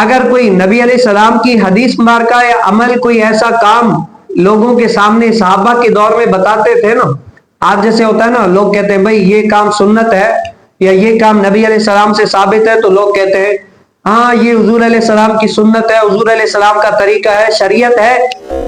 اگر کوئی نبی علیہ السلام کی حدیث مبارکہ یا عمل کوئی ایسا کام لوگوں کے سامنے صحابہ کے دور میں بتاتے تھے نا، آج جیسے ہوتا ہے نا، لوگ کہتے ہیں بھائی یہ کام سنت ہے یا یہ کام نبی علیہ السلام سے ثابت ہے، تو لوگ کہتے ہیں ہاں یہ حضور علیہ السلام کی سنت ہے، حضور علیہ السلام کا طریقہ ہے، شریعت ہے،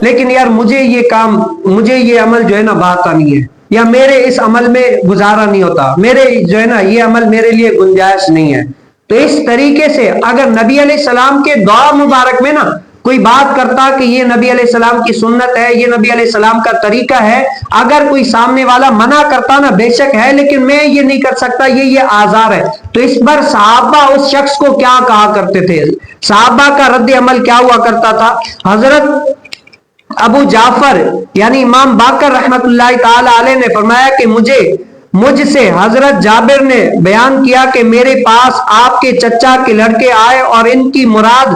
لیکن یار مجھے یہ عمل جو ہے نا بھاتا نہیں ہے، یا میرے اس عمل میں گزارا نہیں ہوتا، میرے جو ہے نا یہ عمل میرے لیے گنجائش نہیں ہے۔ تو اس طریقے سے اگر نبی علیہ السلام کے دور مبارک میں نا کوئی بات کرتا کہ یہ نبی علیہ السلام کی سنت ہے، یہ نبی علیہ السلام کا طریقہ ہے، اگر کوئی سامنے والا منع کرتا نا بے شک ہے لیکن میں یہ نہیں کر سکتا، یہ آزار ہے، تو اس پر صحابہ اس شخص کو کیا کہا کرتے تھے؟ صحابہ کا رد عمل کیا ہوا کرتا تھا؟ حضرت ابو جعفر یعنی امام باقر رحمت اللہ تعالی علیہ نے فرمایا کہ مجھ سے حضرت جابر نے بیان کیا کہ میرے پاس آپ کے چچا کے لڑکے آئے اور ان کی مراد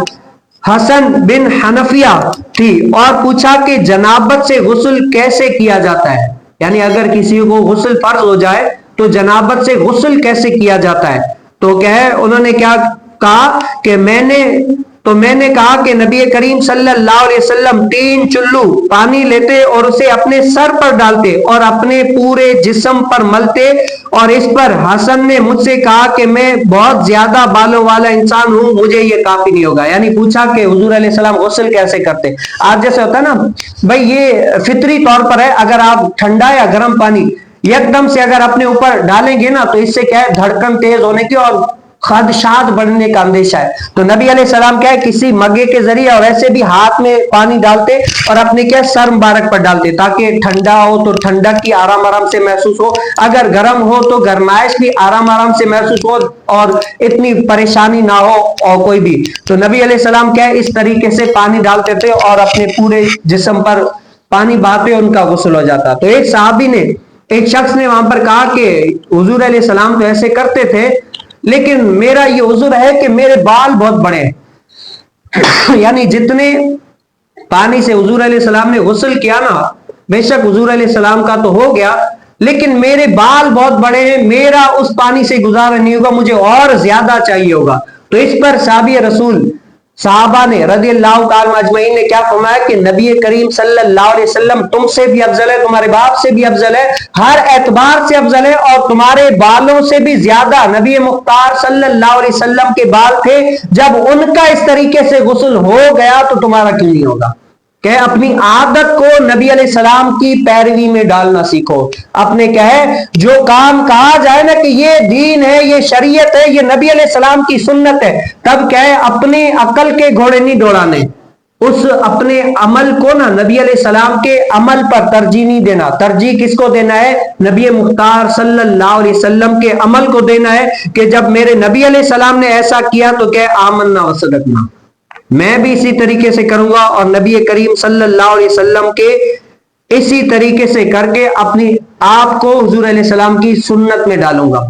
حسن بن حنفیہ تھی، اور پوچھا کہ جنابت سے غسل کیسے کیا جاتا ہے، یعنی اگر کسی کو غسل فرض ہو جائے تو جنابت سے غسل کیسے کیا جاتا ہے؟ تو انہوں نے کیا کہا کہ میں نے کہا کہ نبی کریم صلی اللہ علیہ وسلم 3 چلو پانی لیتے اور اسے اپنے سر پر ڈالتے اور اپنے پورے جسم پر ملتے، اور اس پر حسن نے مجھ سے کہا کہ میں بہت زیادہ بالوں والا انسان ہوں، مجھے یہ کافی نہیں ہوگا، یعنی پوچھا کہ حضور علیہ السلام غسل کیسے کرتے؟ آج جیسے ہوتا ہے نا بھائی یہ فطری طور پر ہے، اگر آپ ٹھنڈا یا گرم پانی یک دم سے اگر اپنے اوپر ڈالیں گے نا تو اس سے کیا ہے دھڑکن تیز ہونے کی اور خدشات بڑھنے کا اندیشہ ہے، تو نبی علیہ السلام کیا ہے کسی مگے کے ذریعے اور ایسے بھی ہاتھ میں پانی ڈالتے اور اپنے کیا سر مبارک پر ڈالتے تاکہ ٹھنڈا ہو تو ٹھنڈک کی آرام سے محسوس ہو، اگر گرم ہو تو گرمائش بھی آرام سے محسوس ہو اور اتنی پریشانی نہ ہو اور کوئی بھی، تو نبی علیہ السلام کیا ہے اس طریقے سے پانی ڈالتے تھے اور اپنے پورے جسم پر پانی بہاتے ان کا غسل ہو جاتا۔ تو ایک شخص نے وہاں پر کہا کہ حضور علیہ السلام تو ایسے کرتے تھے لیکن میرا یہ عذر ہے کہ میرے بال بہت بڑے ہیں یعنی جتنے پانی سے حضور علیہ السلام نے غسل کیا نا، بے شک حضور علیہ السلام کا تو ہو گیا لیکن میرے بال بہت بڑے ہیں، میرا اس پانی سے گزارا نہیں ہوگا، مجھے اور زیادہ چاہیے ہوگا۔ تو اس پر صحابہ نے رضی اللہ تعالی اجمعین نے کیا فرمایا کہ نبی کریم صلی اللہ علیہ وسلم تم سے بھی افضل ہے، تمہارے باپ سے بھی افضل ہے، ہر اعتبار سے افضل ہے، اور تمہارے بالوں سے بھی زیادہ نبی مختار صلی اللہ علیہ وسلم کے بال تھے، جب ان کا اس طریقے سے غسل ہو گیا تو تمہارا کیوں نہیں ہوگا؟ کہ اپنی عادت کو نبی علیہ السلام کی پیروی میں ڈالنا سیکھو، اپنے جو کام کہا جائے نا کہ یہ دین ہے، یہ شریعت ہے، یہ نبی علیہ السلام کی سنت ہے، تب اپنے عقل کے گھوڑے نہیں دوڑانے، اس اپنے عمل کو نا نبی علیہ السلام کے عمل پر ترجیح نہیں دینا، ترجیح کس کو دینا ہے؟ نبی مختار صلی اللہ علیہ وسلم کے عمل کو دینا ہے کہ جب میرے نبی علیہ السلام نے ایسا کیا تو آمنا وصدقنا، میں بھی اسی طریقے سے کروں گا، اور نبی کریم صلی اللہ علیہ وسلم کے اسی طریقے سے کر کے اپنی آپ کو حضور علیہ السلام کی سنت میں ڈالوں گا۔